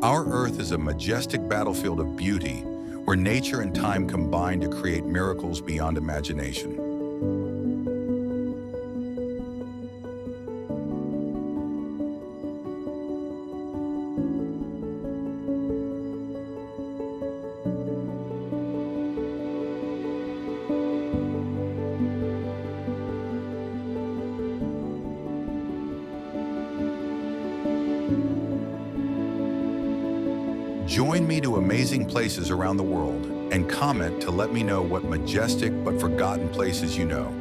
Our Earth is a majestic battlefield of beauty where nature and time combine to create miracles beyond imagination. Join me to amazing places around the world and comment to let me know what majestic but forgotten places you know.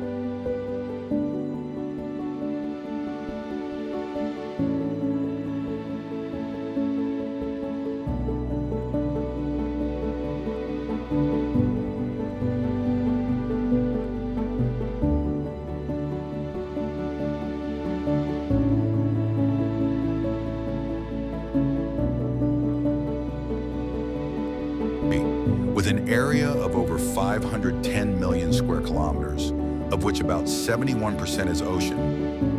With an area of over 510 million square kilometers, of which about 71% is ocean,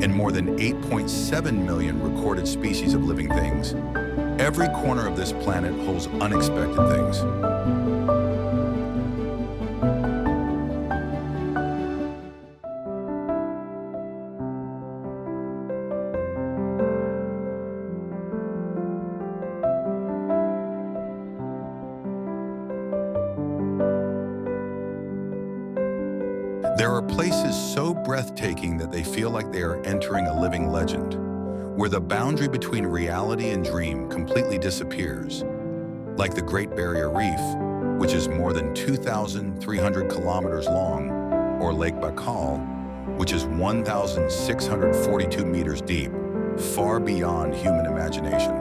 and more than 8.7 million recorded species of living things, every corner of this planet holds unexpected things. There are places so breathtaking that they feel like they are entering a living legend, where the boundary between reality and dream completely disappears, like the Great Barrier Reef, which is more than 2,300 kilometers long, or Lake Baikal, which is 1,642 meters deep, far beyond human imagination.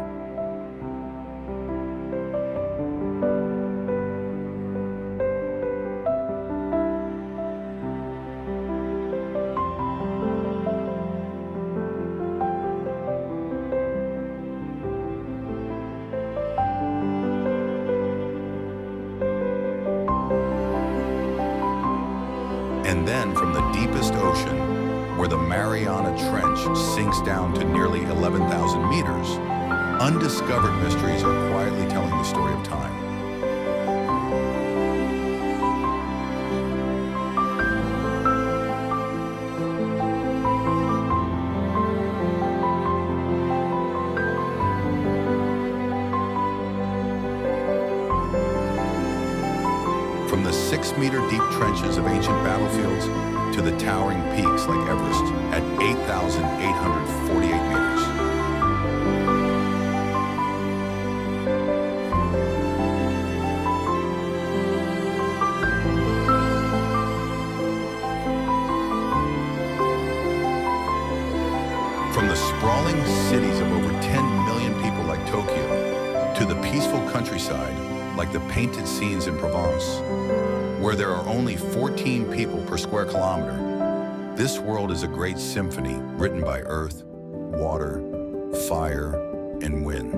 And then from the deepest ocean, where the Mariana Trench sinks down to nearly 11,000 meters, undiscovered mysteries are quietly telling the story of time. From the 6-meter-deep trenches of ancient battlefields to the towering peaks like Everest at 8,848 meters. From the sprawling cities of over 10 million people like Tokyo to the peaceful countryside like the painted scenes in Provence, where there are only 14 people per square kilometer. This world is a great symphony written by earth, water, fire, and wind.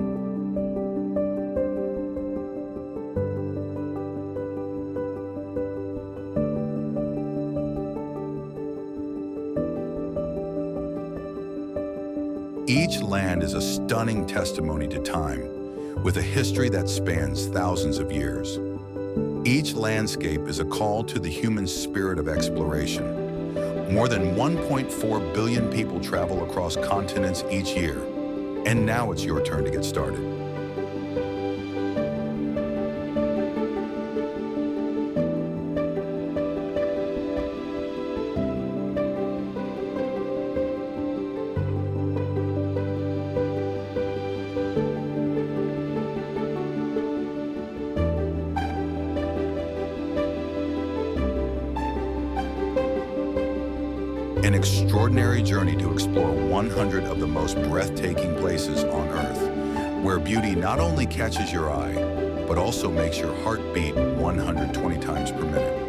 Each land is a stunning testimony to time, with a history that spans thousands of years. Each landscape is a call to the human spirit of exploration. More than 1.4 billion people travel across continents each year, and now it's your turn to get started. An extraordinary journey to explore 100 of the most breathtaking places on Earth, where beauty not only catches your eye, but also makes your heart beat 120 times per minute.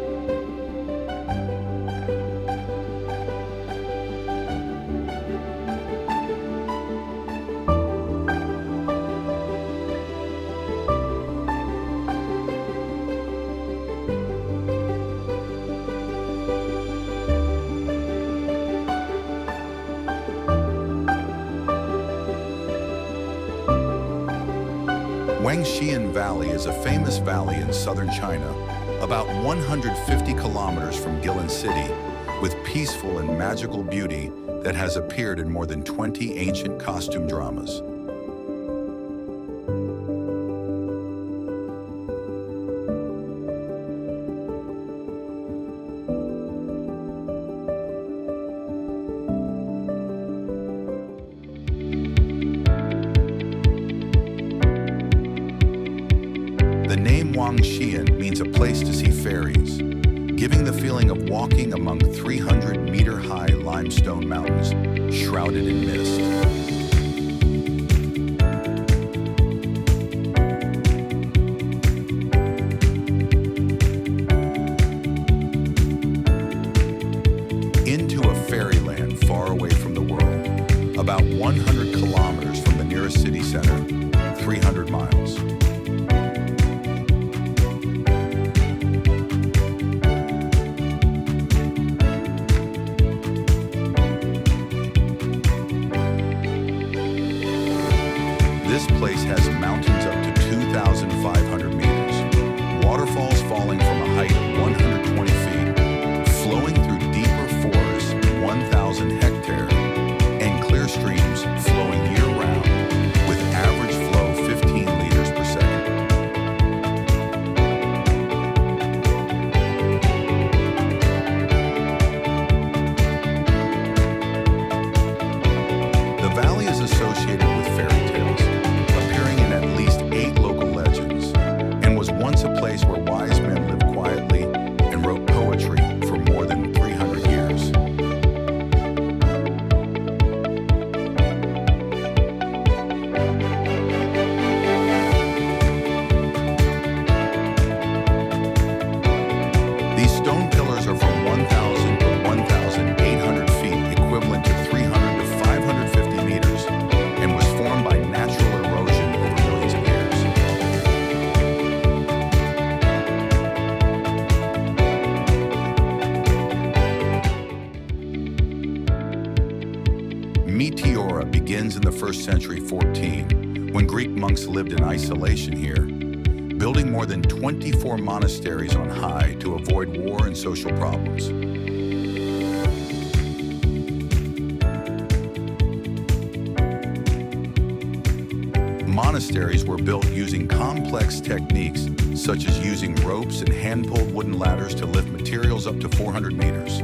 Wangxian Valley is a famous valley in southern China, about 150 kilometers from Guilin City, with peaceful and magical beauty that has appeared in more than 20 ancient costume dramas. The name Wangxian means a place to see fairies, giving the feeling of walking among 300-meter-high limestone mountains, shrouded in mist. Into a fairyland far away from the world, about 100 kilometers from the nearest city center, 300 miles. This place has mountains up to 2,500 meters, waterfalls falling from a height of 120 feet, flowing through deeper forests, 1,000 hectares, and clear streams flowing year-round, with average flow 15 liters per second. The valley is associated with fairy tales, appearing in at least 8 local legends, and was once a place where wise men lived quietly and wrote poetry for more than 300 years. These stone pillars are from 1,000 to 1,800 feet, equivalent to 300 to 550 meters, and was formed by natural erosion over millions of years. Meteora begins in the 1st century 14, when Greek monks lived in isolation here, building more than 24 monasteries on high to avoid war and social problems. Monasteries were built using complex techniques, such as using ropes and hand-pulled wooden ladders to lift materials up to 400 meters.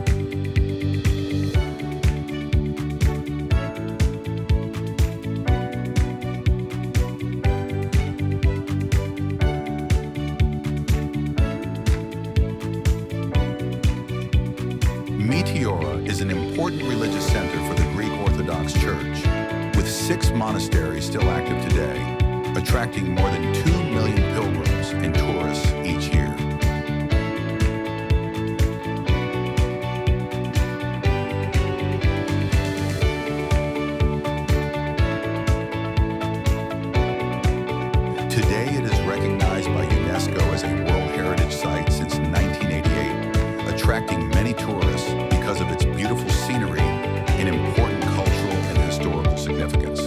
Meteora is an important religious center for the Greek Orthodox Church, with 6 monasteries still active today, attracting more than 2 million pilgrims and tourists each year. Today it is recognized by UNESCO as a World Heritage Site since 1988, attracting many tourists because of its beautiful scenery and important cultural and historical significance.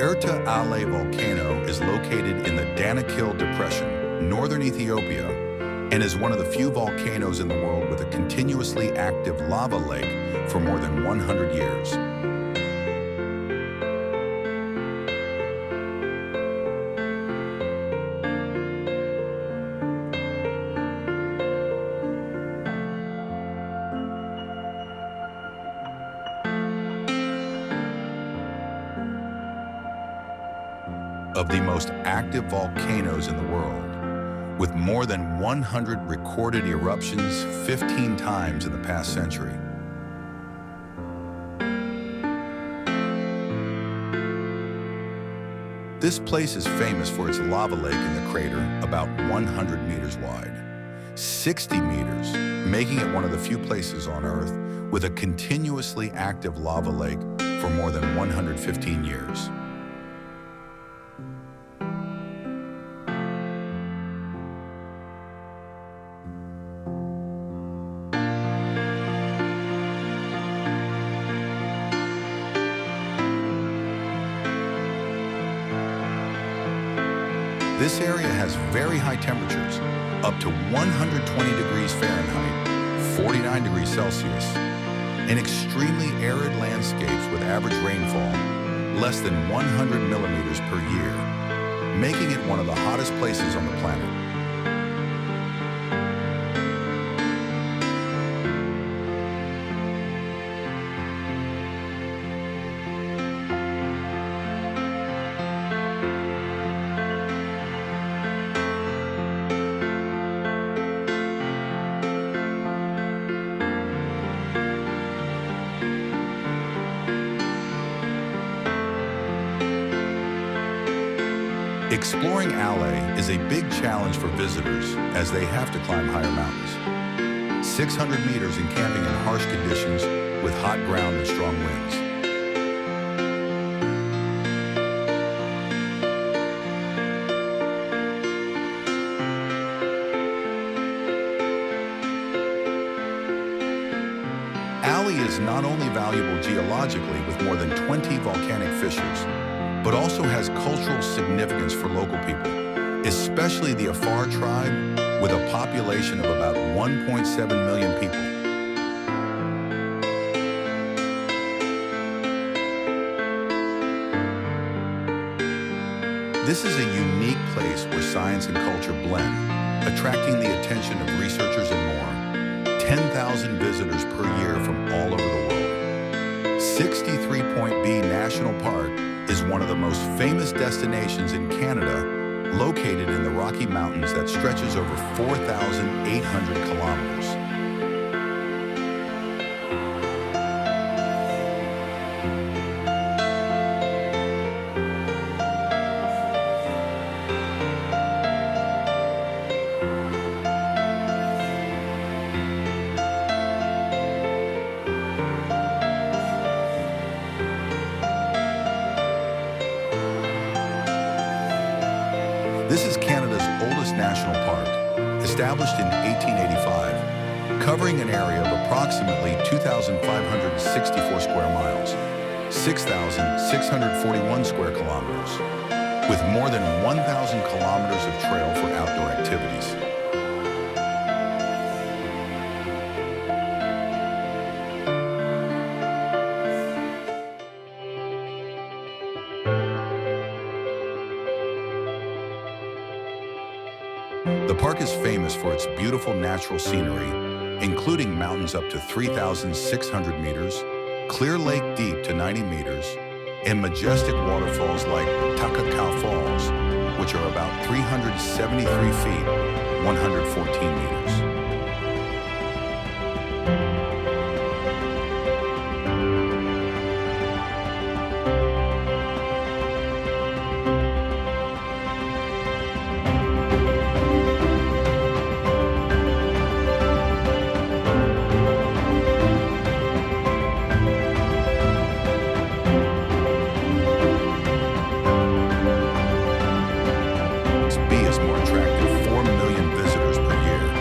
Erta Ale volcano is located in the Danakil Depression, northern Ethiopia, and is one of the few volcanoes in the world with a continuously active lava lake for more than 100 years. Of the most active volcanoes in the world, with more than 100 recorded eruptions 15 times in the past century. This place is famous for its lava lake in the crater, about 100 meters wide, 60 meters, making it one of the few places on Earth with a continuously active lava lake for more than 115 years. This area has very high temperatures, up to 120 degrees Fahrenheit, 49 degrees Celsius, and extremely arid landscapes with average rainfall less than 100 millimeters per year, making it one of the hottest places on the planet. Exploring Ale is a big challenge for visitors as they have to climb higher mountains. 600 meters in camping in harsh conditions with hot ground and strong winds. Ale is not only valuable geologically with more than 20 volcanic fissures, but also has cultural significance for local people, especially the Afar tribe, with a population of about 1.7 million people. This is a unique place where science and culture blend, attracting the attention of researchers and more. 10,000 visitors per year from all over the world. 63 Point B National Park is one of the most famous destinations in Canada, located in the Rocky Mountains that stretches over 4,800 kilometers. This is Canada's oldest national park, established in 1885, covering an area of approximately 2,564 square miles, 6,641 square kilometers, with more than 1,000 kilometers of trail for outdoor activities. The park is famous for its beautiful natural scenery, including mountains up to 3,600 meters, clear lake deep to 90 meters, and majestic waterfalls like Takakau Falls, which are about 373 feet, 114 meters. B is more attractive, 4 million visitors per year.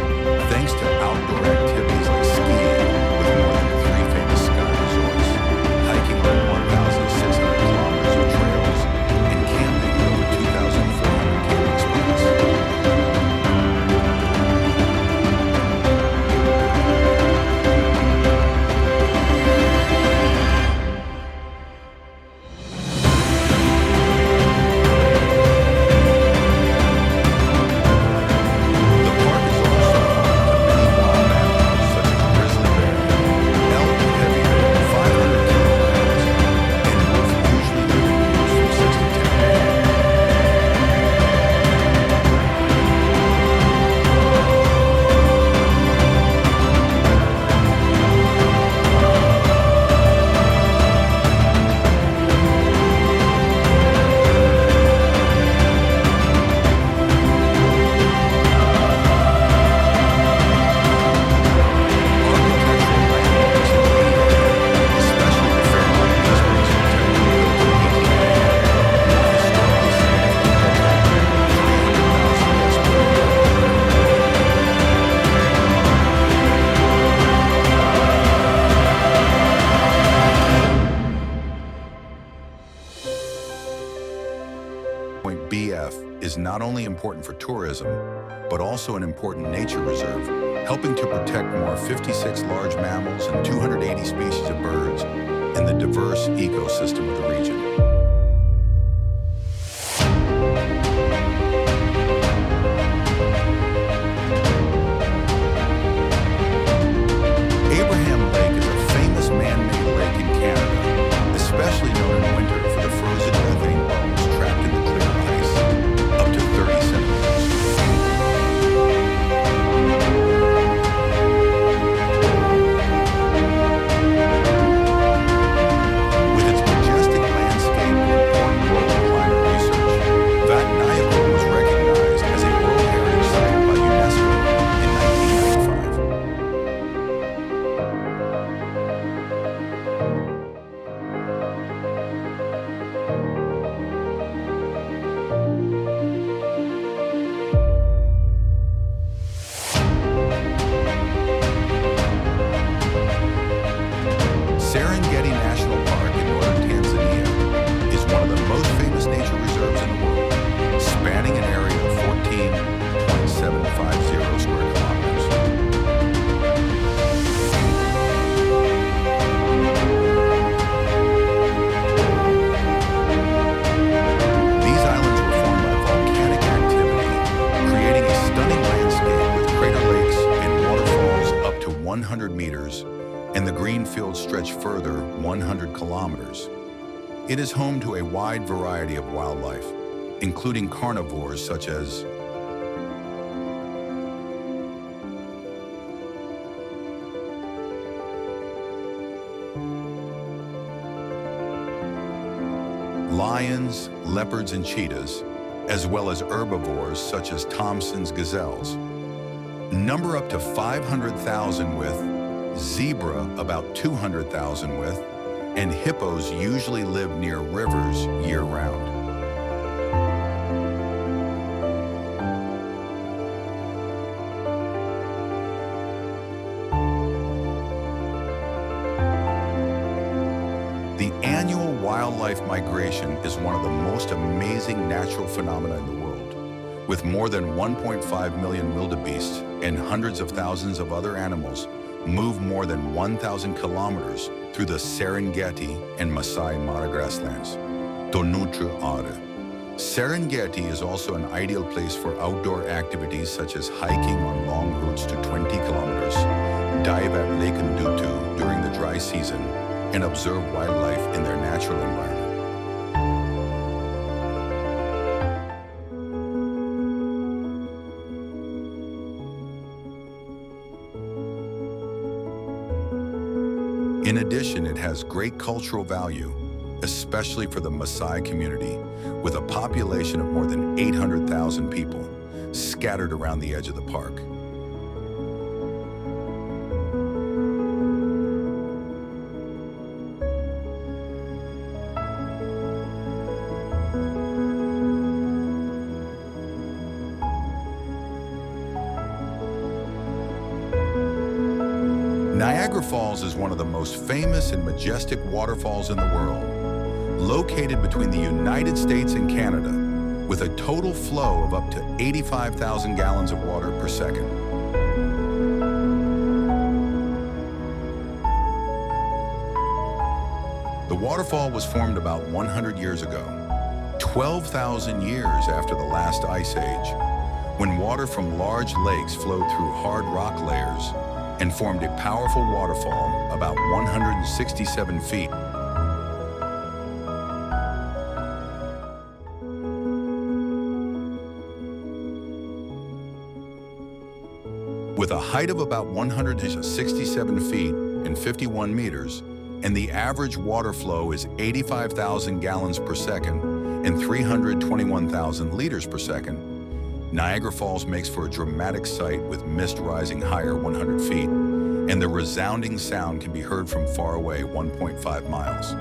tourism, but also an important nature reserve, helping to protect more of 56 large mammals and 280 species of birds in the diverse ecosystem of the region. Especially known in winter for the frozen methane wells trapped in the clear ice, up to 30 centimeters. With its majestic landscape and important role in climate research, Vatnajökull was recognized as a World Heritage Site by UNESCO in 1995. Serengeti National Park in northern Tanzania is one of the most famous nature reserves in the world, spanning an area of 14.750 square kilometers. These islands were formed by volcanic activity, creating a stunning landscape with crater lakes and waterfalls up to 100 meters, and the green fields stretch further 100 kilometers. It is home to a wide variety of wildlife, including carnivores such as lions, leopards, and cheetahs, as well as herbivores such as Thompson's gazelles. Number up to 500,000 with, zebra about 200,000 with, and hippos usually live near rivers year-round. The annual wildlife migration is one of the most amazing natural phenomena in the world, with more than 1.5 million wildebeests and hundreds of thousands of other animals move more than 1,000 kilometers through the Serengeti and Masai Mara grasslands. Serengeti is also an ideal place for outdoor activities such as hiking on long routes to 20 kilometers, dive at Lake Ndutu during the dry season, and observe wildlife in their natural environment. In addition, it has great cultural value, especially for the Maasai community, with a population of more than 800,000 people scattered around the edge of the park. Niagara Falls is one of the most famous and majestic waterfalls in the world, located between the United States and Canada, with a total flow of up to 85,000 gallons of water per second. The waterfall was formed about 100 years ago, 12,000 years after the last ice age, when water from large lakes flowed through hard rock layers and formed a powerful waterfall about 167 feet. With a height of about 167 feet and 51 meters, and the average water flow is 85,000 gallons per second and 321,000 liters per second, Niagara Falls makes for a dramatic sight with mist rising higher 100 feet, and the resounding sound can be heard from far away 1.5 miles.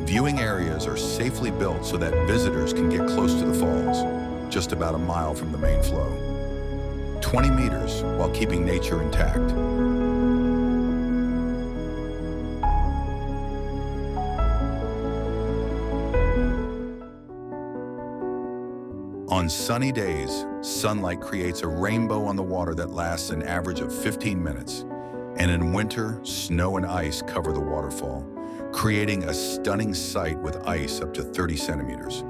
Viewing areas are safely built so that visitors can get close to the falls, just about a mile from the main flow. 20 meters while keeping nature intact. On sunny days, sunlight creates a rainbow on the water that lasts an average of 15 minutes. And in winter, snow and ice cover the waterfall, creating a stunning sight with ice up to 30 centimeters.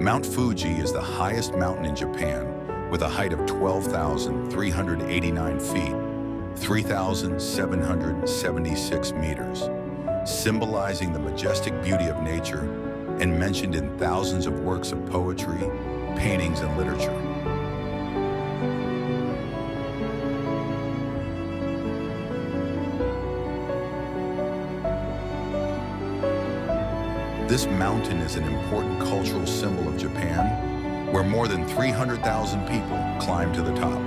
Mount Fuji is the highest mountain in Japan, with a height of 12,389 feet, 3,776 meters, symbolizing the majestic beauty of nature and mentioned in thousands of works of poetry, paintings, and literature. This mountain is an important cultural symbol of Japan, where more than 300,000 people climb to the top.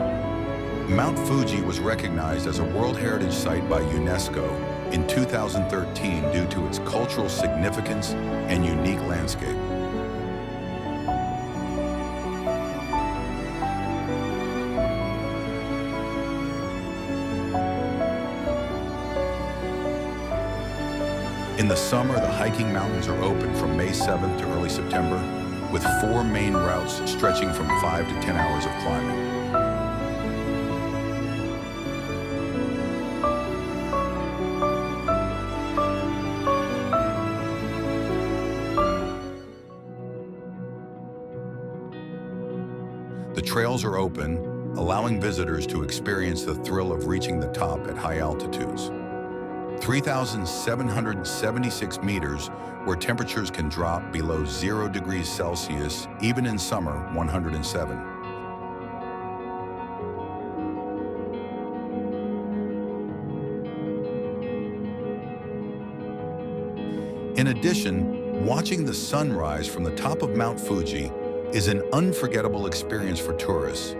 Mount Fuji was recognized as a World Heritage Site by UNESCO in 2013 due to its cultural significance and unique landscape. In the summer, the hiking mountains are open from May 7th to early September, with 4 main routes stretching from 5 to 10 hours of climbing. The trails are open, allowing visitors to experience the thrill of reaching the top at high altitudes. 3,776 meters, where temperatures can drop below 0 degrees Celsius, even in summer, 107. In addition, watching the sunrise from the top of Mount Fuji is an unforgettable experience for tourists.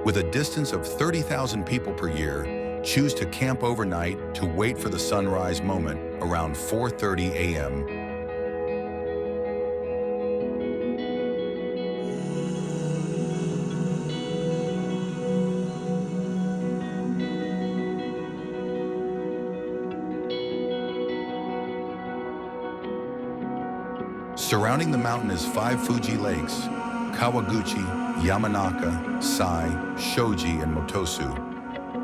With a distance of 30,000 people per year, choose to camp overnight to wait for the sunrise moment around 4:30 a.m. Surrounding the mountain is 5 Fuji lakes: Kawaguchi, Yamanaka, Sai, Shoji, and Motosu,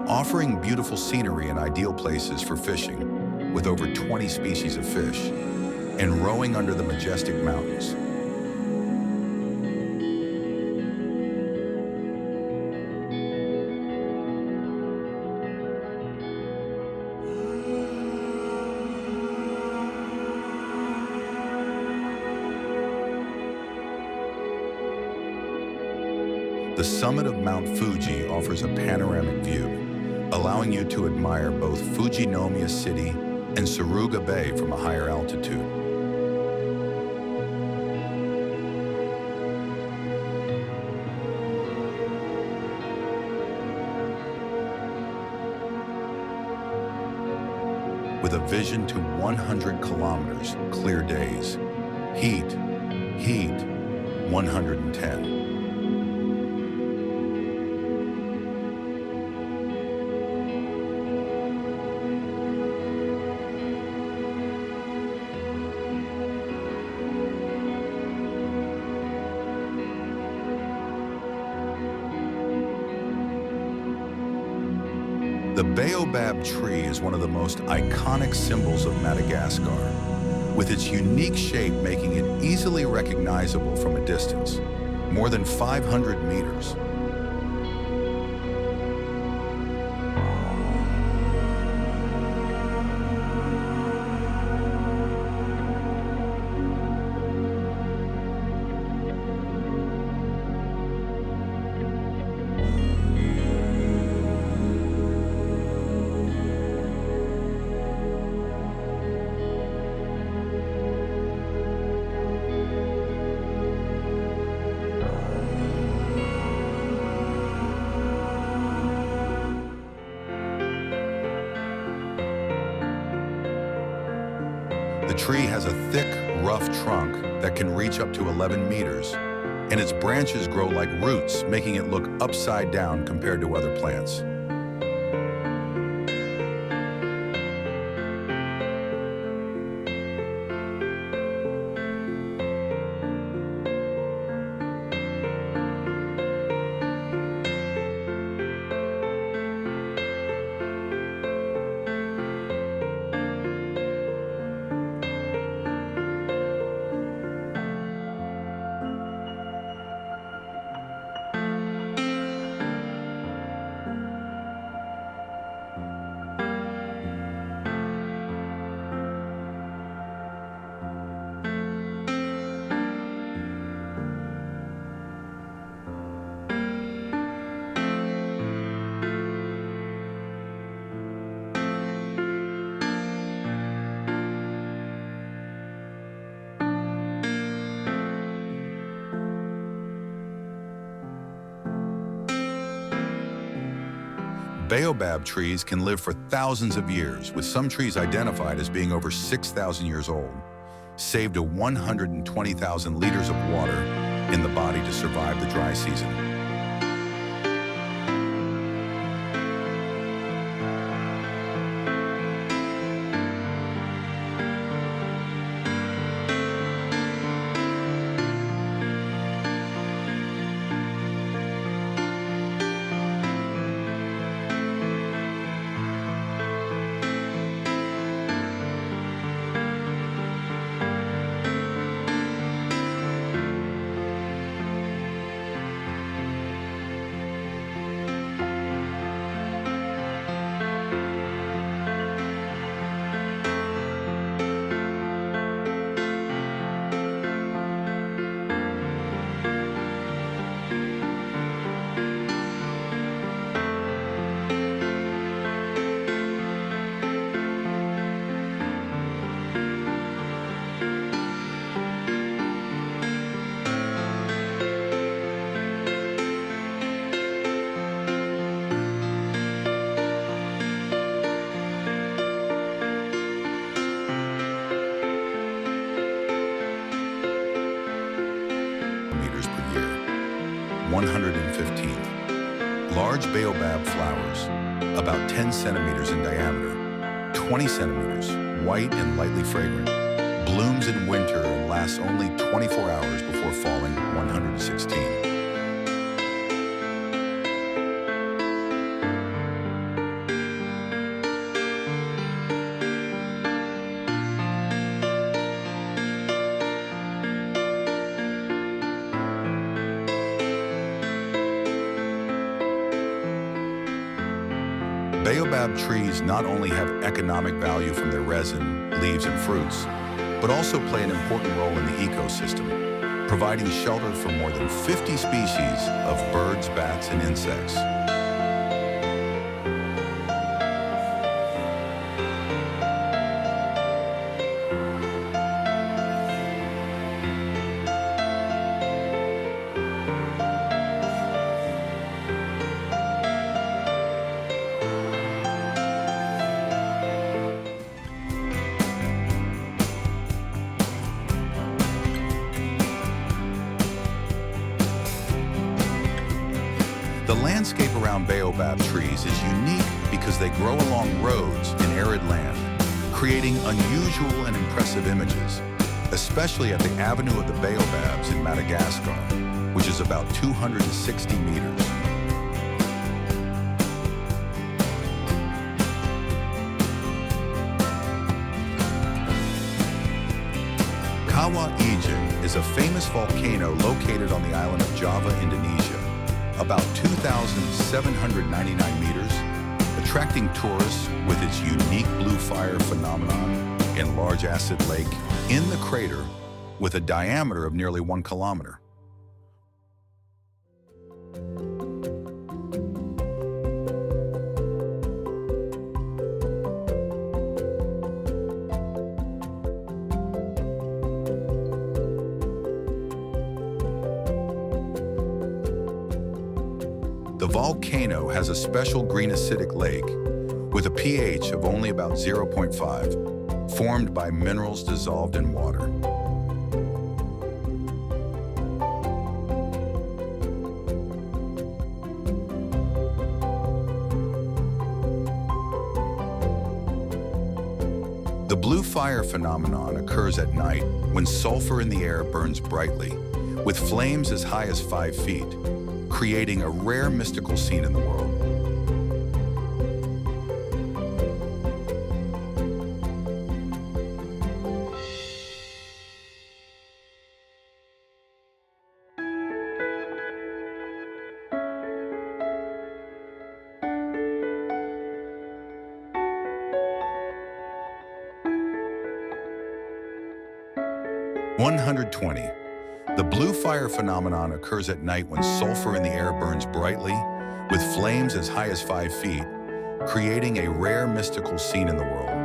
offering beautiful scenery and ideal places for fishing, with over 20 species of fish, and rowing under the majestic mountains. The summit of Mount Fuji offers a panoramic view, allowing you to admire both Fujinomiya City and Suruga Bay from a higher altitude. With a vision to 100 kilometers, clear days. Heat, 110. The baobab tree is one of the most iconic symbols of Madagascar, with its unique shape making it easily recognizable from a distance, more than 500 meters. The tree has a thick, rough trunk that can reach up to 11 meters, and its branches grow like roots, making it look upside down compared to other plants. Baobab trees can live for thousands of years, with some trees identified as being over 6,000 years old, saved to 120,000 liters of water in the body to survive the dry season. Meters per year. 115th. Large baobab flowers, about 10 centimeters in diameter, 20 centimeters, white and lightly fragrant. Blooms in winter and lasts only 24 hours before falling. 116. Baobab trees not only have economic value from their resin, leaves, and fruits, but also play an important role in the ecosystem, providing shelter for more than 50 species of birds, bats, and insects. The landscape around baobab trees is unique because they grow along roads in arid land, creating unusual and impressive images, especially at the Avenue of the Baobabs in Madagascar, which is about 260 meters. Kawah Ijen is a famous volcano located on the island of Java, Indonesia, about 2,799 meters, attracting tourists with its unique blue fire phenomenon and large acid lake in the crater with a diameter of nearly 1 kilometer. The volcano has a special green acidic lake with a pH of only about 0.5, formed by minerals dissolved in water. The blue fire phenomenon occurs at night when sulfur in the air burns brightly, with flames as high as 5 feet, creating a rare mystical scene in the world. 120. The blue fire phenomenon occurs at night when sulfur in the air burns brightly, with flames as high as 5 feet, creating a rare mystical scene in the world.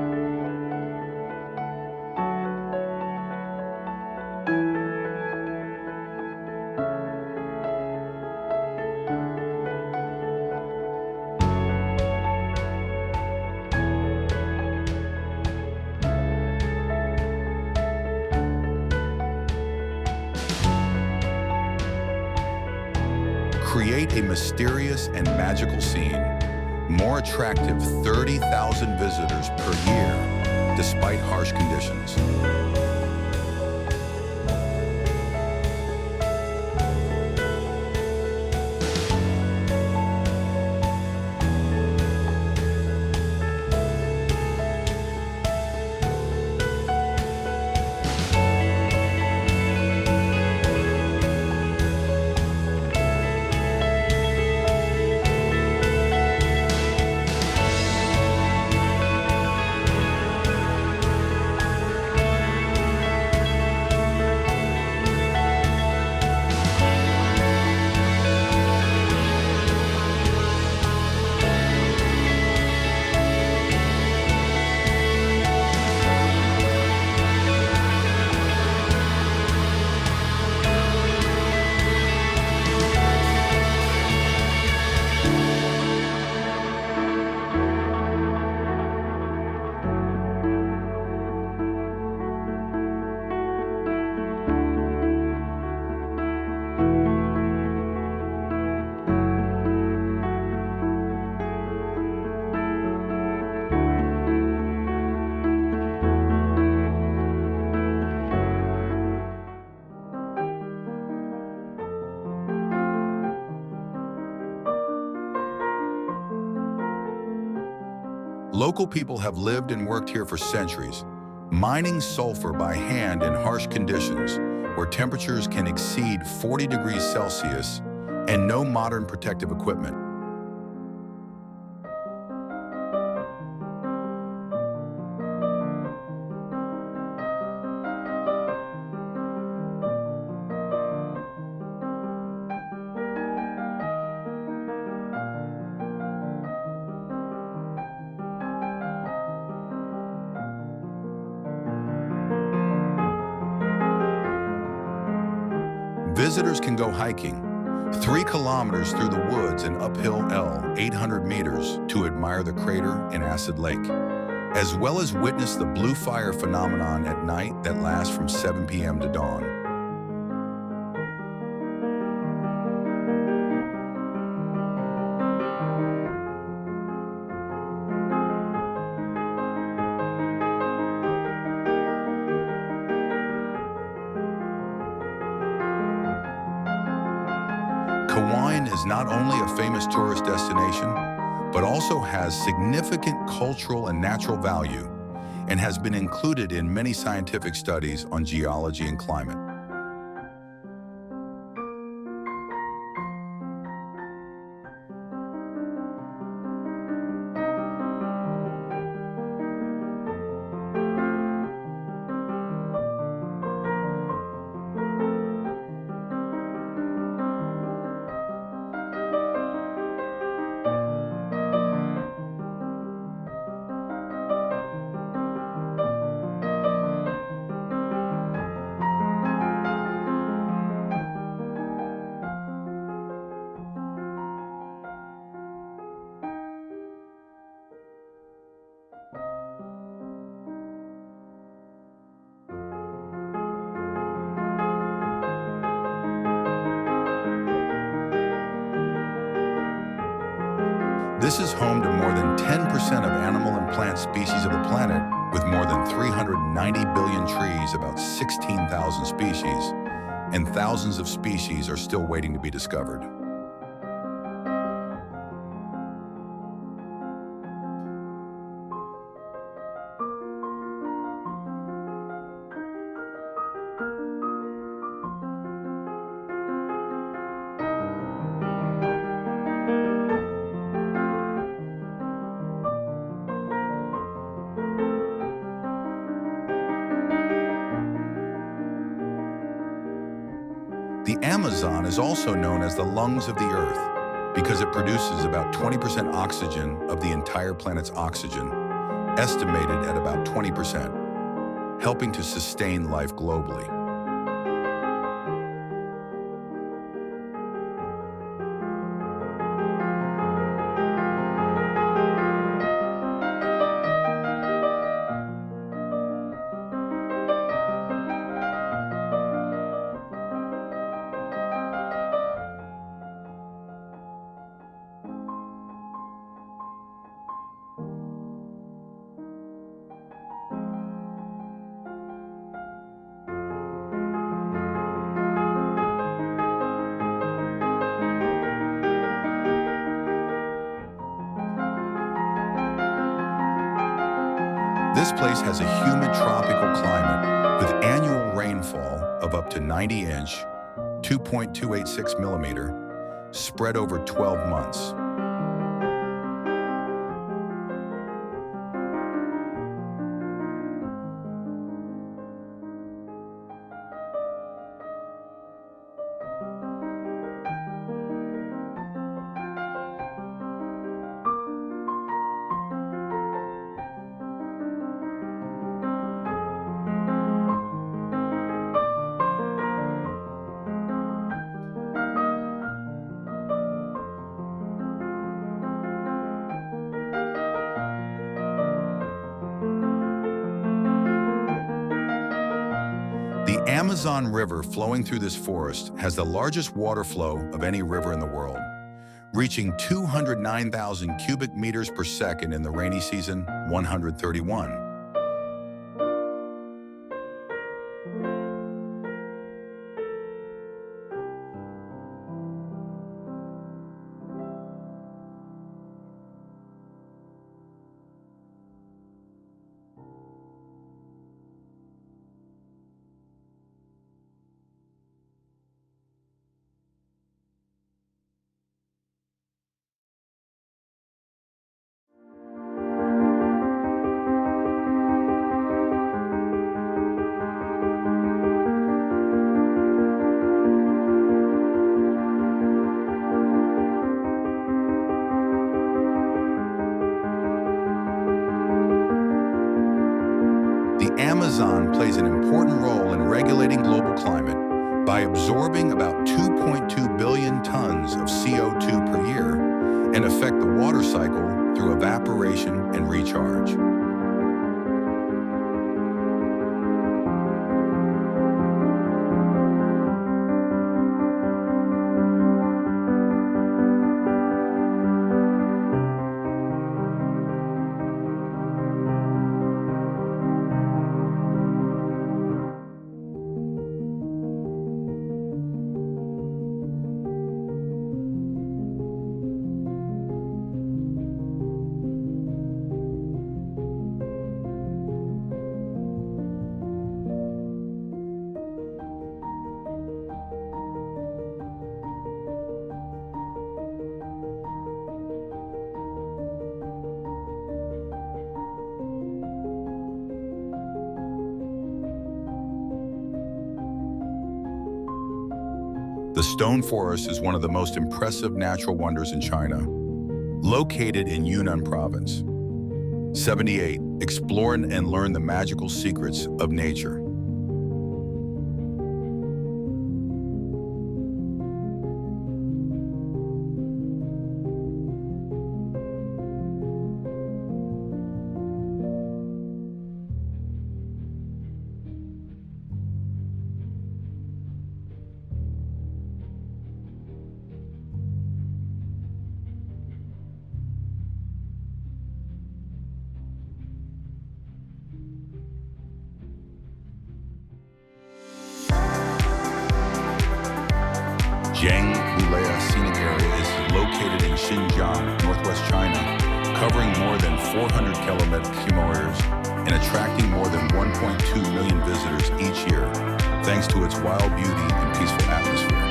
2. Create a mysterious and magical scene, more attractive 30,000 visitors per year, despite harsh conditions. 3. Local people have lived and worked here for centuries, mining sulfur by hand in harsh conditions where temperatures can exceed 40 degrees Celsius and no modern protective equipment. 4. Visitors can go hiking 3 kilometers through the woods and uphill 800 meters to admire the crater in Acid Lake, as well as witness the blue fire phenomenon at night that lasts from 7 p.m. to dawn. 5. Is not only a famous tourist destination, but also has significant cultural and natural value and has been included in many scientific studies on geology and climate. 6. This is home to more than 10% of animal and plant species of the planet with more than 390 billion trees, about 16,000 species, and thousands of species are still waiting to be discovered. The Amazon is also known as the lungs of the Earth because it produces about 20% oxygen of the entire planet's oxygen, estimated at about 20%, helping to sustain life globally. This place has a humid tropical climate with annual rainfall of up to 90-inch, 2.286 millimeter, spread over 12 months. The Amazon River flowing through this forest has the largest water flow of any river in the world, reaching 209,000 cubic meters per second in the rainy season 131. The Amazon plays an important role in regulating global climate by absorbing about 2.2 billion tons of CO2 per year and affect the water cycle through evaporation and recharge. The stone forest is one of the most impressive natural wonders in China, located in Yunnan province. 78. Explore and learn the magical secrets of nature. than 400 kilometers and attracting more than 1.2 million visitors each year, thanks to its wild beauty and peaceful atmosphere.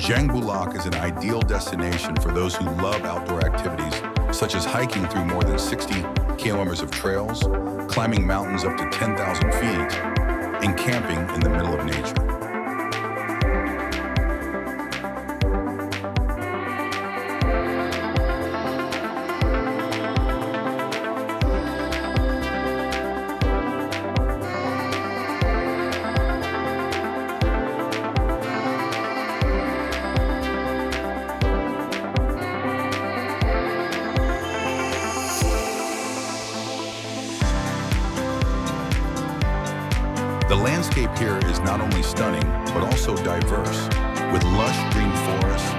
Jangbulak is an ideal destination for those who love outdoor activities, such as hiking through more than 60 kilometers of trails, climbing mountains up to 10,000 feet, and camping in the middle of nature. The landscape here is not only stunning, but also diverse, with lush green forests,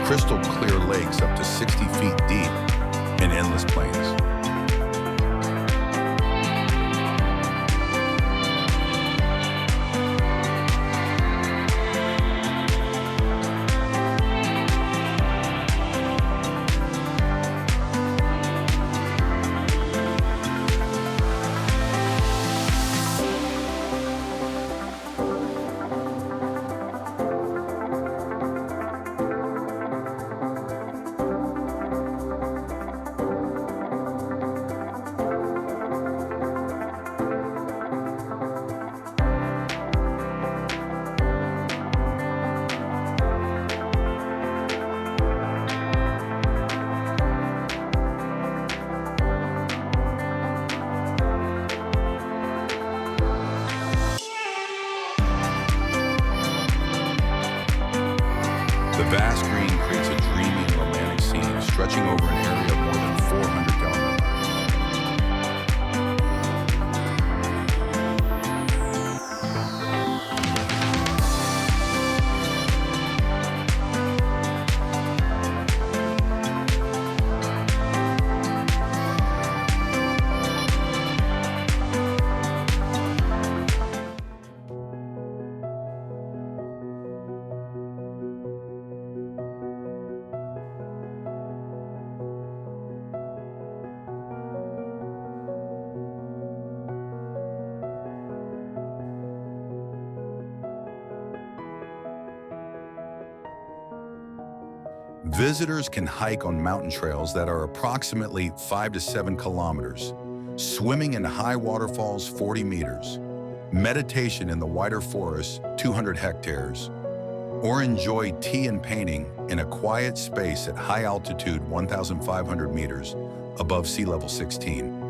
crystal clear lakes up to 60 feet deep, and endless plains. The vast green creates a dreamy and romantic scene stretching over an area of more than 400 kilometers. Visitors can hike on mountain trails that are approximately 5 to 7 kilometers, swimming in high waterfalls 40 meters, meditation in the wider forests 200 hectares, or enjoy tea and painting in a quiet space at high altitude 1,500 meters above sea level 16.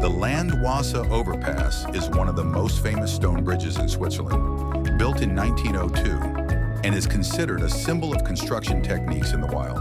The Landwasser Overpass is one of the most famous stone bridges in Switzerland, built in 1902, and is considered a symbol of construction techniques in the wild.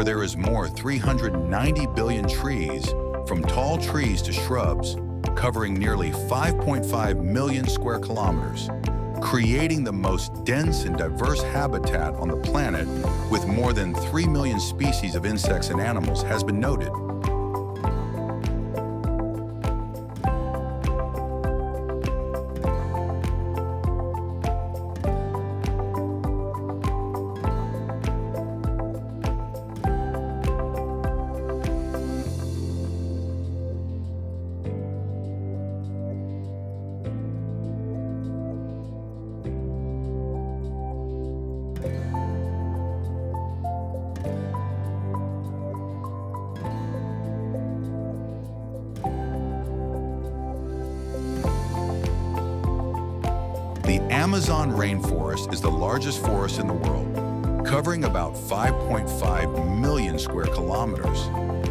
there is more 390 billion trees, from tall trees to shrubs, covering nearly 5.5 million square kilometers, creating the most dense and diverse habitat on the planet with more than 3 million species of insects and animals has been noted. The Amazon rainforest is the largest forest in the world, covering about 5.5 million square kilometers,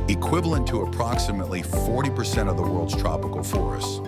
equivalent to approximately 40% of the world's tropical forests.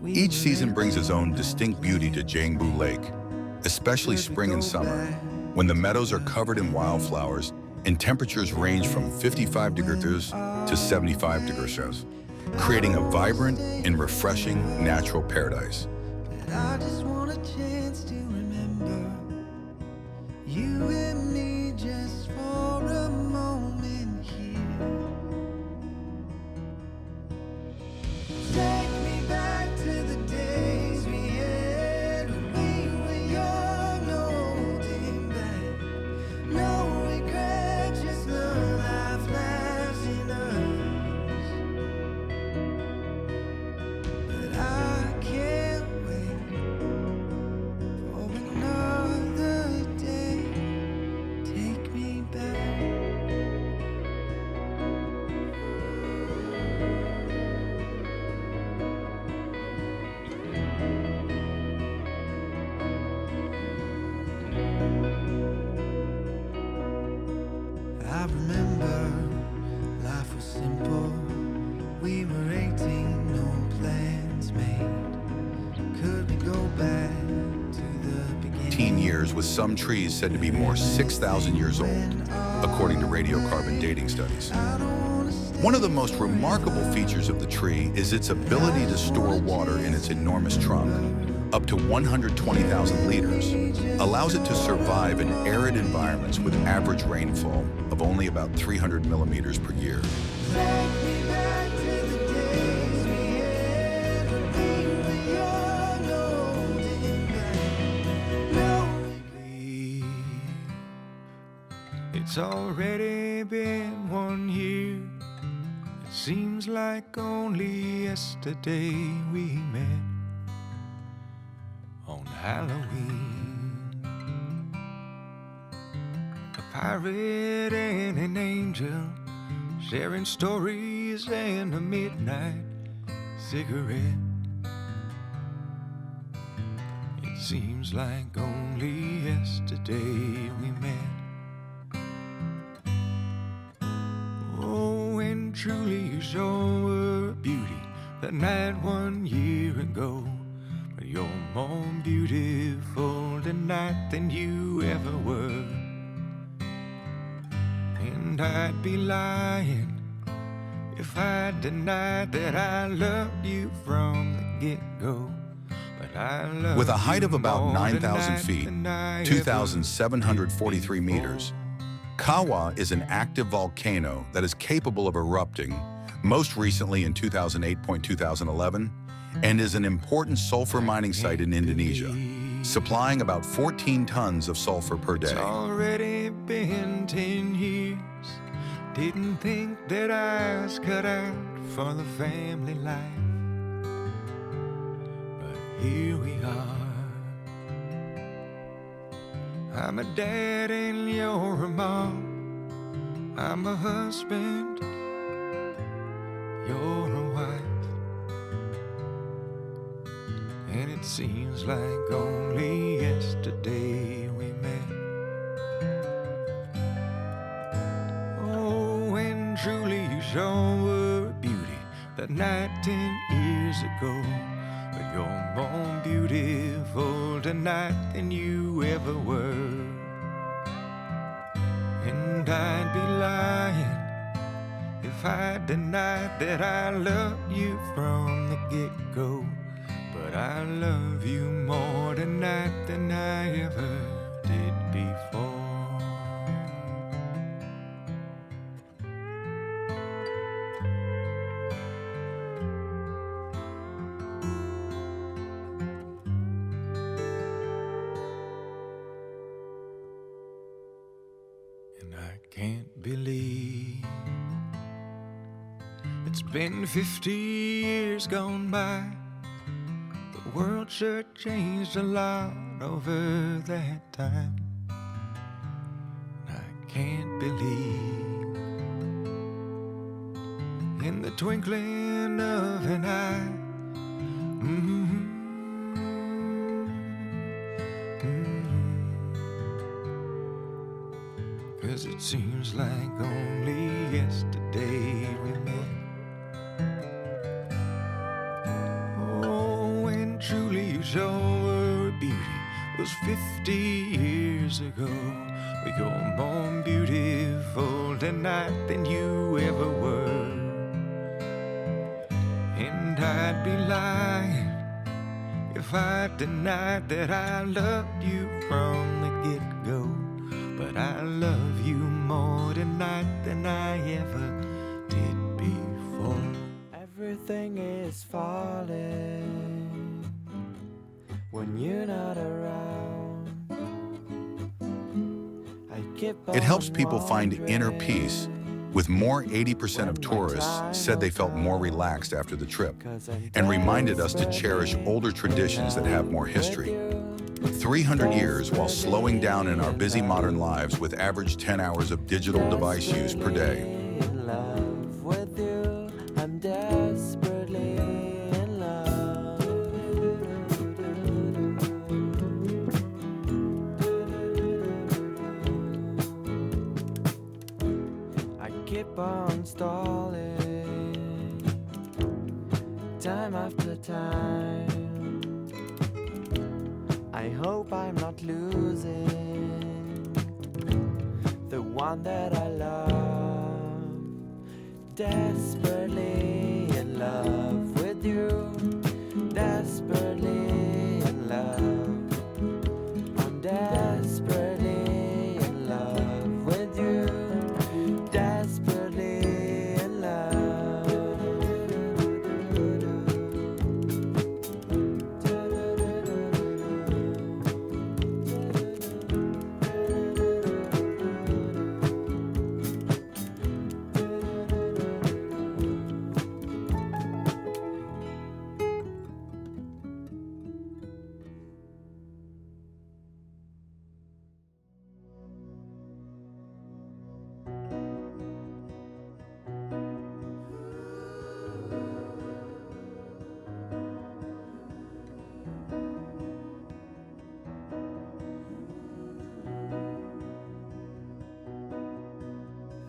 Each season brings its own distinct beauty to Jangbu Lake, especially spring and summer, when the meadows are covered in wildflowers and temperatures range from 55 degrees to 75 degrees, creating a vibrant and refreshing natural paradise. I just want a chance to remember you and me just for a moment here. Take me back to the days we had when we were young, holding back. No regret, just the life laughs in us. But I can't wait for another day. Take me back. I remember life was simple. We were 18, no plans made. Could we go back to the beginning? 15 years, with some trees said to be more 6,000 years old, according to radiocarbon dating studies. One of the most remarkable features of the tree is its ability to store water in its enormous trunk. Up to 120,000 liters, allows it to survive in arid environments with average rainfall of only about 300 millimeters per year. Take me back to the days we had when we were young, holding back. No regret. It's already been 1 year. It seems like only yesterday we met on Halloween. A pirate and an angel sharing stories and a midnight cigarette. It seems like only yesterday we met. Oh, and truly you sure were a beauty that night 1 year ago. But you're more beautiful tonight than you ever were. And I'd be lying if I denied that I loved you from the get-go. But I love With a height of you about more 9,000 tonight feet, than I ever 2,743 did meters, before. Kawa is an active volcano that is capable of erupting, most recently in 2008-2011, and is an important sulfur mining site in Indonesia, supplying about 14 tons of sulfur per It's day. already been 10 years. Didn't think that I was cut out for the family life, but here we are. I'm a dad and you're a mom. I'm a husband, you're a wife. And it seems like only yesterday we met. Oh, and truly you sure were a beauty that night 10 years ago. But you're more beautiful tonight than you ever were. And I'd be lying if I denied that I loved you from the get-go. But I love you more tonight than I ever did before. And I can't believe it's been 50 years gone by. The world sure changed a lot over that time. I can't believe in the twinkling of an eye. Cause it seems like only yesterday we met. Oh, and truly you sure were a beauty. It was 50 years ago. But you're more beautiful tonight than you ever were. And I'd be lying if I denied that I loved you from the get-go. But I love you more tonight than I ever did before. Everything is falling when you're not around. It helps people find inner peace, with more 80% of tourists said they felt more relaxed after the trip, and reminded us to cherish older traditions that have more history. 300 years while slowing down in our busy modern lives with average 10 hours of digital device use per day. In love with you, I'm desperately in love. I keep on stalling, time after time. I hope I'm not losing the one that I love. Desperately in love with you, desperately in love. I'm desperately in love with you, desperately in love.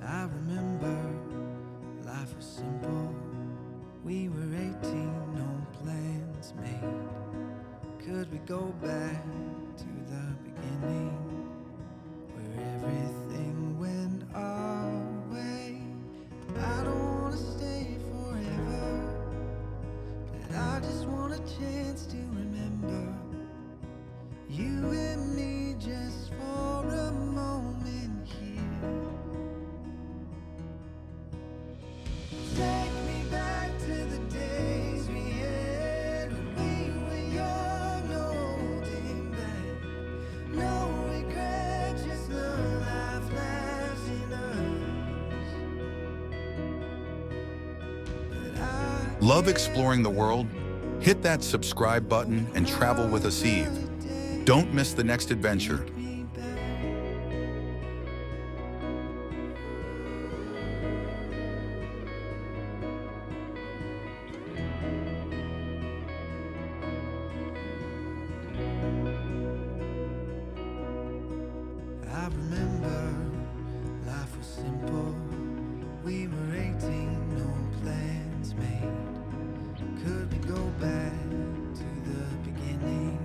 I remember life was simple. We were 18, no plans made. Could we go back to the beginning, where everything went our way? I don't wanna stay forever, but I just wanna Love exploring the world? Hit that subscribe button and travel with us, Eve. Don't miss the next adventure. I remember life was simple. We were 18, no plans made. Could we go back to the beginning,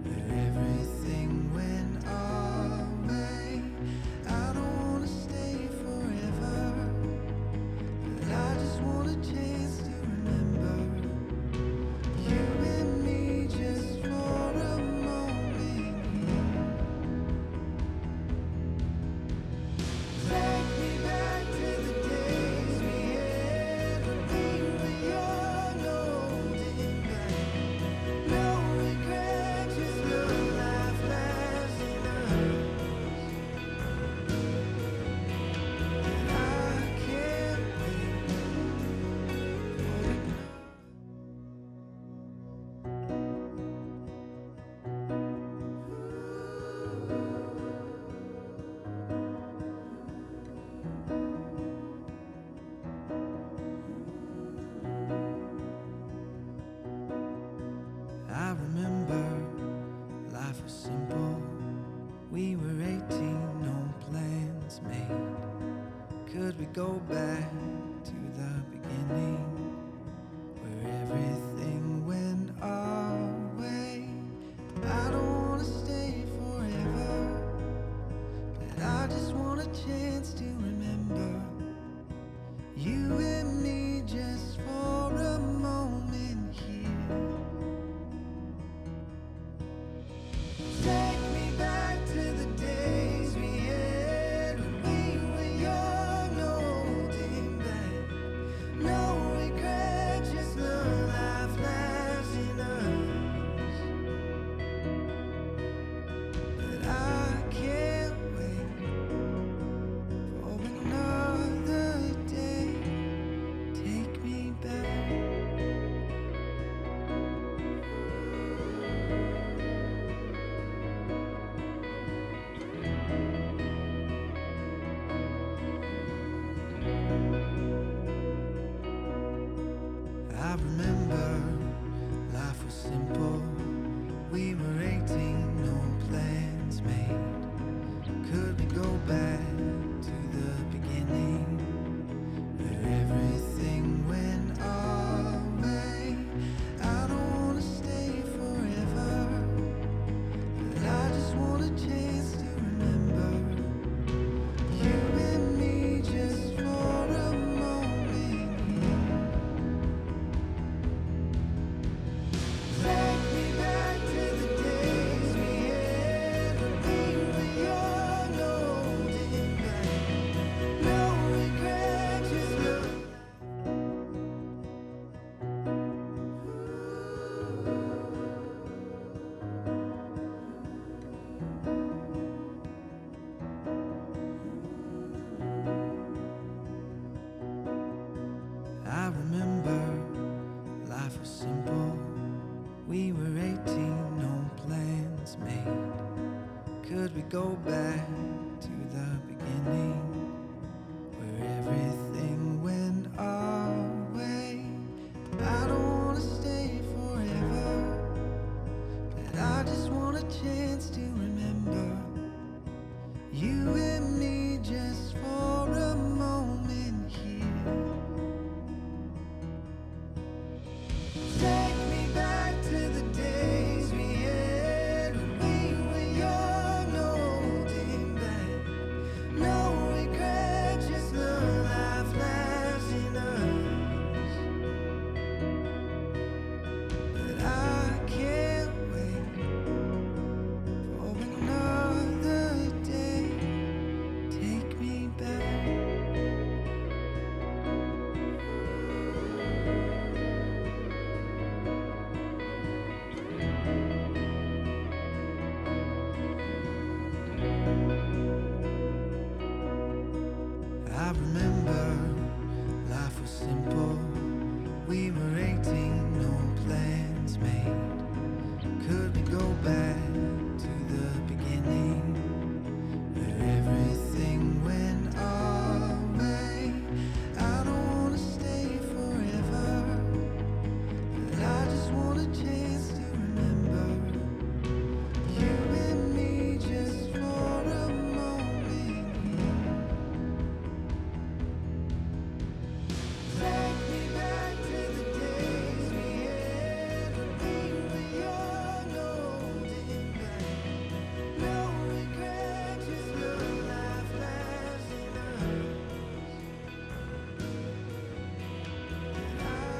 where everything went our way? I don't wanna stay forever, but I just want a chance to remember you and me just for a moment here. Take me back to the days we had when we were young, holding back. No regret, just love, life laughs in us. And I can't wait for it. I remember life was simple. We were 18, no plans made. Could we go back to the beginning, where everything went our way? I don't wanna stay forever, but I just want a chance to remember you and me just for a moment here. Take me back to the days we had when we were young, holding back. No regret, just love, life laughs in us. But I can't wait for another day. Take me back. I remember life was simple. We were 18, no plans made. Could we go back to the beginning, where everything went our way? I don't wanna stay forever, but I just want a chance to remember you and me just for a moment here. Take me back to the days we had when we were young, holding back. No regret, just love. I remember life was simple. We were 18, no plans made. Could we go back to the beginning, where every